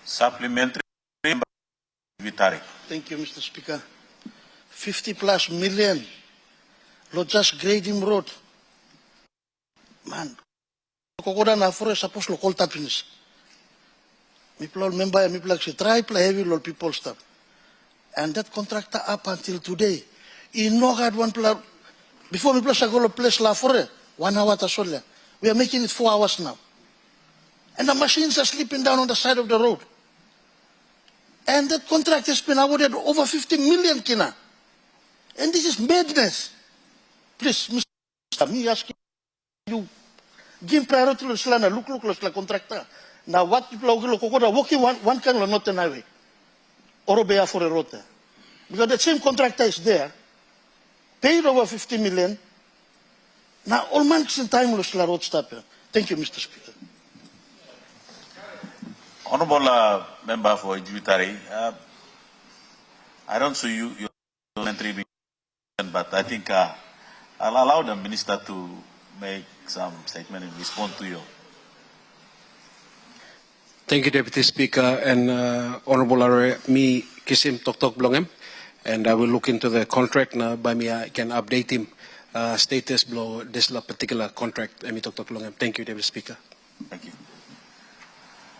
Supplementary. Vitari. Thank you, Mr. Speaker. 50+ million. Lo just grading road. Man. Kokoda na fore suppose lo call tapins. Mi plol member mi plak se try play heavy lo people stuff. And that contractor up until today, he no had one plan. Before we plus go place la fore 1 hour to sola. We are making it 4 hours now. And the machines are sleeping down on the side of the road. And that contract has been awarded over 50 million kina. And this is madness. Please, Mr. Me asking you, give priority to Slana, look, la contractor. Now what people are working one kind of not an highway. Or bear for a rota. Because the same contractor is there, paid over 50 million. Now all months in time la road stopper. Thank you, Mr. Speaker. Honorable member for Jivitari, I don't see your entry, but I think I'll allow the minister to make some statement and respond to you. Thank you, Deputy Speaker, and Honorable me Kisim Tok Blongem, and I will look into the contract now. By me, I can update him status below this particular contract. Tok Blongem. Thank you, Deputy Speaker. Thank you.